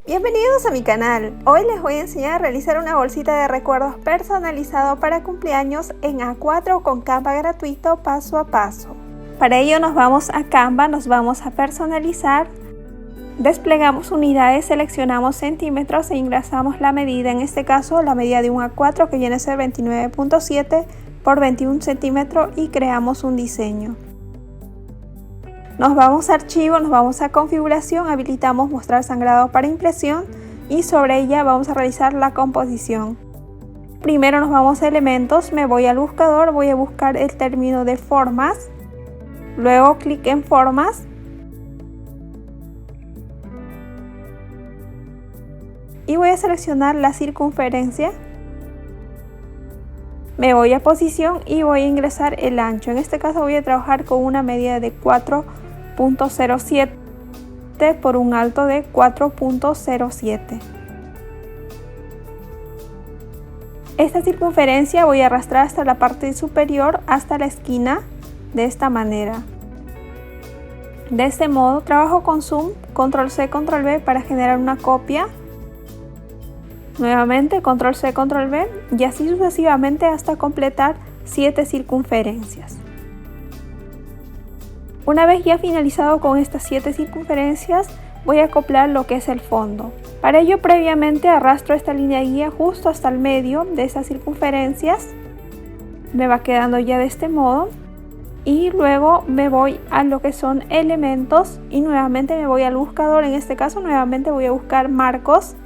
Bienvenidos a mi canal. Hoy les voy a enseñar a realizar una bolsita de recuerdos personalizado para cumpleaños en A4 con Canva gratuito paso a paso. Para ello nos vamos a Canva, nos vamos a personalizar, desplegamos unidades, seleccionamos centímetros e ingresamos la medida, en este caso la medida de un A4 que viene a ser 29.7 por 21 centímetros y creamos un diseño. Nos vamos a archivo, nos vamos a configuración, habilitamos mostrar sangrado para impresión y sobre ella vamos a realizar la composición. Primero nos vamos a elementos, me voy al buscador, voy a buscar el término de formas, luego clic en formas y voy a seleccionar la circunferencia. Me voy a posición y voy a ingresar el ancho. En este caso voy a trabajar con una medida de 4.07 por un alto de 4.07. Esta circunferencia voy a arrastrar hasta la parte superior, hasta la esquina, de esta manera. De este modo trabajo con zoom, control C, control V para generar una copia. Nuevamente control C, control V y así sucesivamente hasta completar 7 circunferencias. Una vez ya finalizado con estas 7 circunferencias, voy a acoplar lo que es el fondo. Para ello previamente arrastro esta línea guía justo hasta el medio de estas circunferencias. Me va quedando ya de este modo. Y luego me voy a lo que son elementos y nuevamente me voy al buscador. En este caso nuevamente voy a buscar marcos.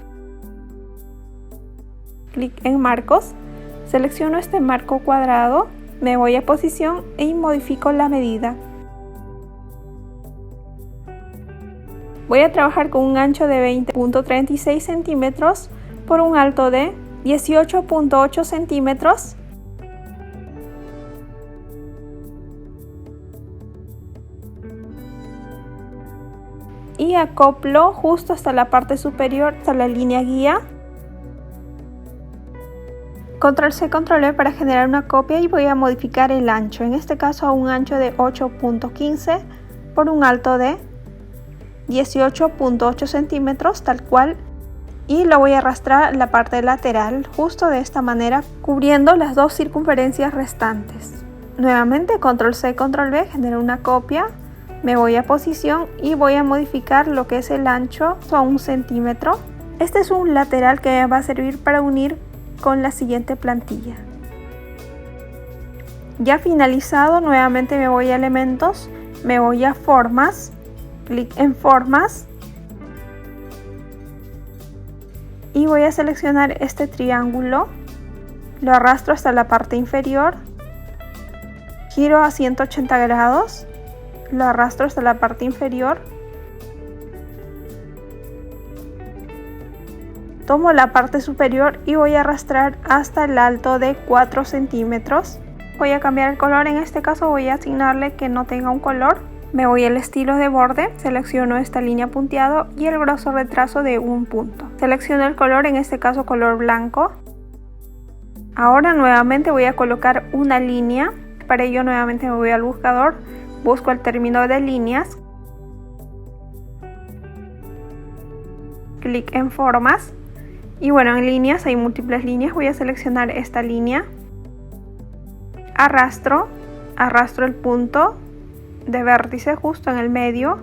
Clic en marcos, selecciono este marco cuadrado, me voy a posición y modifico la medida. Voy a trabajar con un ancho de 20.36 centímetros por un alto de 18.8 centímetros. Y acoplo justo hasta la parte superior, hasta la línea guía. Control C, control V para generar una copia y voy a modificar el ancho, en este caso a un ancho de 8.15 por un alto de 18.8 centímetros tal cual, y lo voy a arrastrar a la parte lateral justo de esta manera, cubriendo las 2 circunferencias restantes. Nuevamente control C, control V, genero una copia, me voy a posición y voy a modificar lo que es el ancho a 1 centímetro. Este es un lateral que me va a servir para unir con la siguiente plantilla. Ya finalizado, nuevamente me voy a elementos, me voy a formas, clic en formas y voy a seleccionar este triángulo, lo arrastro hasta la parte inferior, giro a 180 grados, lo arrastro hasta la parte inferior. Tomo la parte superior y voy a arrastrar hasta el alto de 4 centímetros. Voy a cambiar el color, en este caso voy a asignarle que no tenga un color. Me voy al estilo de borde, selecciono esta línea punteado y el grosor de trazo de 1 punto. Selecciono el color, en este caso color blanco. Ahora nuevamente voy a colocar una línea. Para ello nuevamente me voy al buscador, busco el término de líneas. Clic en formas. Y bueno, en líneas hay múltiples líneas, voy a seleccionar esta línea, arrastro el punto de vértice justo en el medio,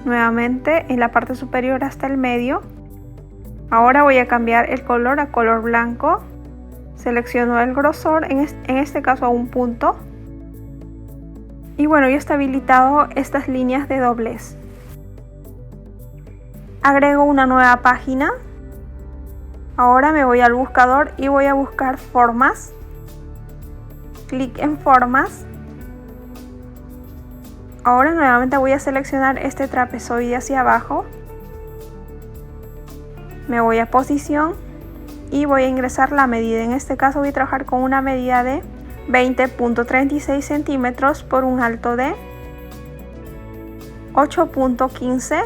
nuevamente en la parte superior hasta el medio. Ahora voy a cambiar el color a color blanco, selecciono el grosor, en este caso a 1 punto. Y bueno, ya está habilitado estas líneas de doblez. Agrego una nueva página. Ahora me voy al buscador y voy a buscar formas. Clic en formas. Ahora nuevamente voy a seleccionar este trapezoide hacia abajo. Me voy a posición y voy a ingresar la medida. En este caso voy a trabajar con una medida de 20.36 centímetros por un alto de 8.15.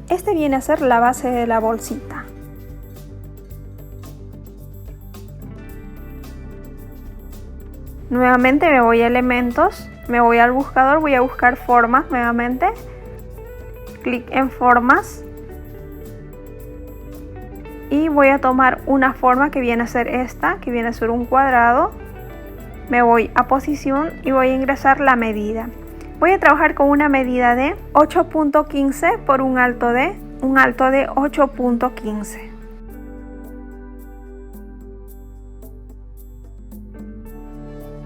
Este viene a ser la base de la bolsita. Nuevamente me voy a elementos, me voy al buscador, voy a buscar formas nuevamente. Clic en formas. Y voy a tomar una forma que viene a ser esta, que viene a ser un cuadrado. Me voy a posición y voy a ingresar la medida. Voy a trabajar con una medida de 8.15 por un alto de 8.15.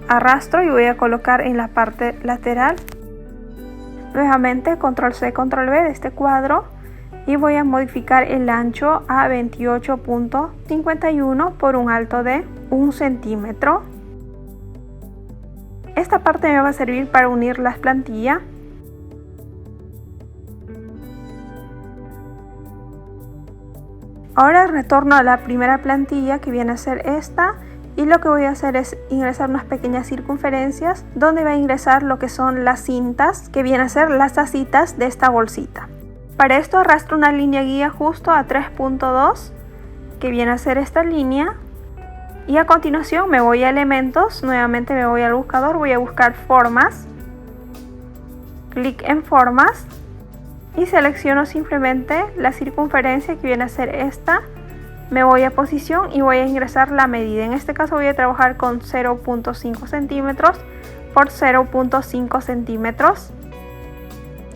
Arrastro y voy a colocar en la parte lateral. Nuevamente control C, control V de este cuadro y voy a modificar el ancho a 28.51 por un alto de 1 centímetro. Esta parte me va a servir para unir las plantillas. Ahora retorno a la primera plantilla, que viene a ser esta, y lo que voy a hacer es ingresar unas pequeñas circunferencias donde va a ingresar lo que son las cintas, que vienen a ser las tacitas de esta bolsita. Para esto arrastro una línea guía justo a 3.2, que viene a ser esta línea, y a continuación me voy a elementos, nuevamente me voy al buscador, voy a buscar formas, clic en formas y selecciono simplemente la circunferencia, que viene a ser esta. Me voy a posición y voy a ingresar la medida. En este caso voy a trabajar con 0.5 centímetros por 0.5 centímetros.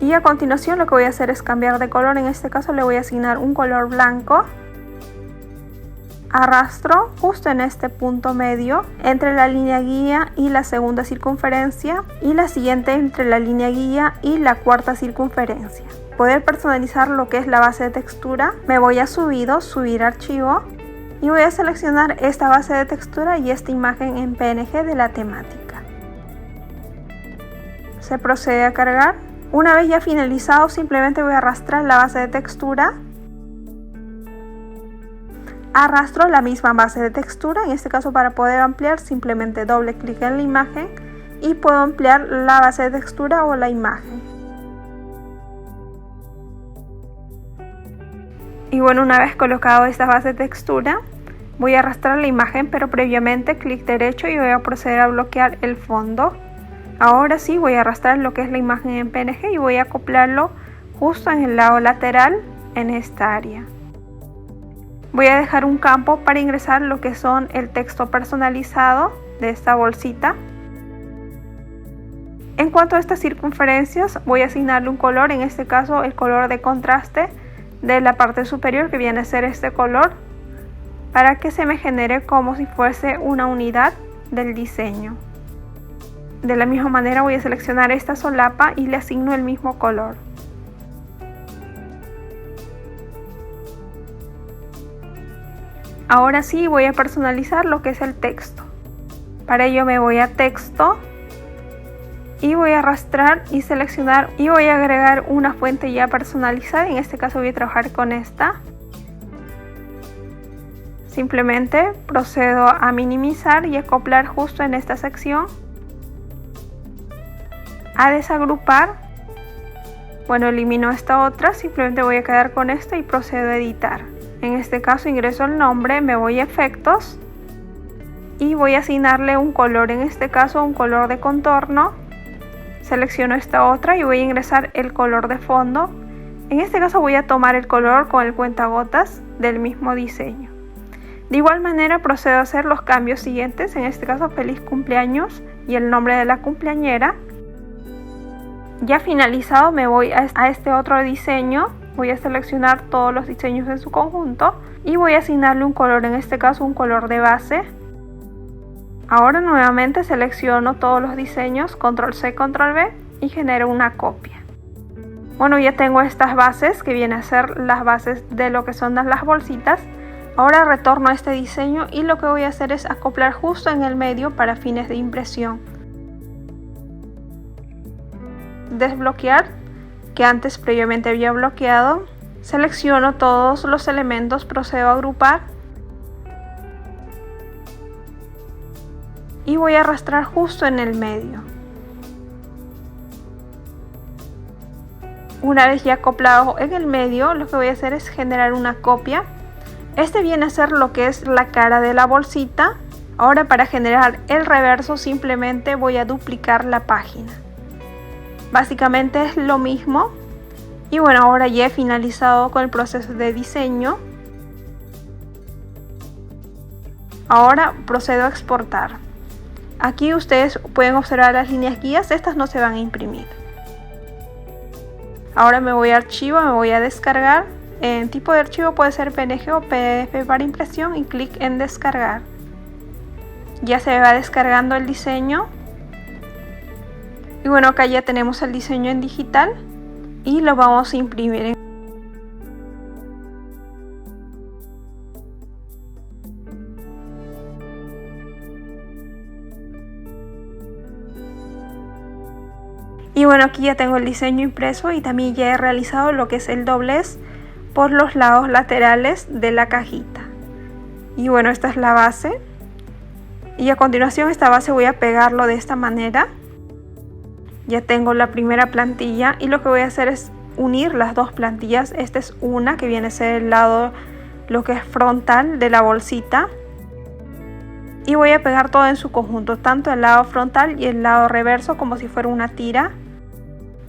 Y a continuación lo que voy a hacer es cambiar de color. En este caso le voy a asignar un color blanco. Arrastro justo en este punto medio entre la línea guía y la segunda circunferencia, y la siguiente entre la línea guía y la cuarta circunferencia. Poder personalizar lo que es la base de textura, me voy a subir archivo y voy a seleccionar esta base de textura y esta imagen en PNG de la temática. Se procede a cargar. Una vez ya finalizado, simplemente voy a arrastrar la base de textura. Arrastro la misma base de textura, en este caso para poder ampliar simplemente doble clic en la imagen y puedo ampliar la base de textura o la imagen. Y bueno, una vez colocado esta base de textura, voy a arrastrar la imagen, pero previamente clic derecho y voy a proceder a bloquear el fondo. Ahora sí voy a arrastrar lo que es la imagen en PNG y voy a acoplarlo justo en el lado lateral en esta área. Voy a dejar un campo para ingresar lo que son el texto personalizado de esta bolsita. En cuanto a estas circunferencias, voy a asignarle un color, en este caso el color de contraste de la parte superior, que viene a ser este color, para que se me genere como si fuese una unidad del diseño. De la misma manera voy a seleccionar esta solapa y le asigno el mismo color. Ahora sí voy a personalizar lo que es el texto. Para ello me voy a texto y voy a arrastrar y seleccionar y voy a agregar una fuente ya personalizada. En este caso voy a trabajar con esta. Simplemente procedo a minimizar y acoplar justo en esta sección. A desagrupar. Bueno, elimino esta otra, simplemente voy a quedar con esta y procedo a editar. En este caso ingreso el nombre, me voy a efectos y voy a asignarle un color, en este caso un color de contorno. Selecciono esta otra y voy a ingresar el color de fondo. En este caso voy a tomar el color con el cuentagotas del mismo diseño. De igual manera procedo a hacer los cambios siguientes, en este caso feliz cumpleaños y el nombre de la cumpleañera. Ya finalizado me voy a este otro diseño. Voy a seleccionar todos los diseños en su conjunto y voy a asignarle un color, en este caso un color de base. Ahora nuevamente selecciono todos los diseños, control C, control V y genero una copia. Bueno, ya tengo estas bases que vienen a ser las bases de lo que son las bolsitas. Ahora retorno a este diseño y lo que voy a hacer es acoplar justo en el medio para fines de impresión. Desbloquear, que antes previamente había bloqueado. Selecciono todos los elementos, procedo a agrupar y voy a arrastrar justo en el medio. Una vez ya acoplado en el medio, lo que voy a hacer es generar una copia. Este viene a ser lo que es la cara de la bolsita. Ahora para generar el reverso simplemente voy a duplicar la página. Básicamente es lo mismo. Y bueno, ahora ya he finalizado con el proceso de diseño. Ahora procedo a exportar. Aquí ustedes pueden observar las líneas guías, estas no se van a imprimir. Ahora me voy a archivo, me voy a descargar. En tipo de archivo puede ser PNG o PDF para impresión y clic en descargar. Ya se va descargando el diseño. Y bueno, acá ya tenemos el diseño en digital y lo vamos a imprimir. Y bueno, aquí ya tengo el diseño impreso y también ya he realizado lo que es el doblez por los lados laterales de la cajita. Y bueno, esta es la base. Y a continuación esta base voy a pegarlo de esta manera. Ya tengo la primera plantilla y lo que voy a hacer es unir las dos plantillas. Esta es una que viene a ser el lado, lo que es frontal de la bolsita. Y voy a pegar todo en su conjunto, tanto el lado frontal y el lado reverso como si fuera una tira.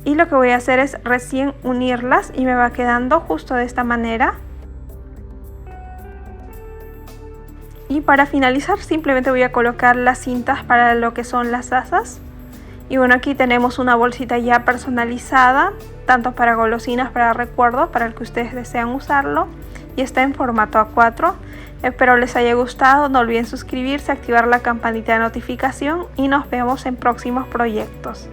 Y lo que voy a hacer es recién unirlas y me va quedando justo de esta manera. Y para finalizar simplemente voy a colocar las cintas para lo que son las asas. Y bueno, aquí tenemos una bolsita ya personalizada, tanto para golosinas, para recuerdos, para el que ustedes desean usarlo. Y está en formato A4. Espero les haya gustado, no olviden suscribirse, activar la campanita de notificación y nos vemos en próximos proyectos.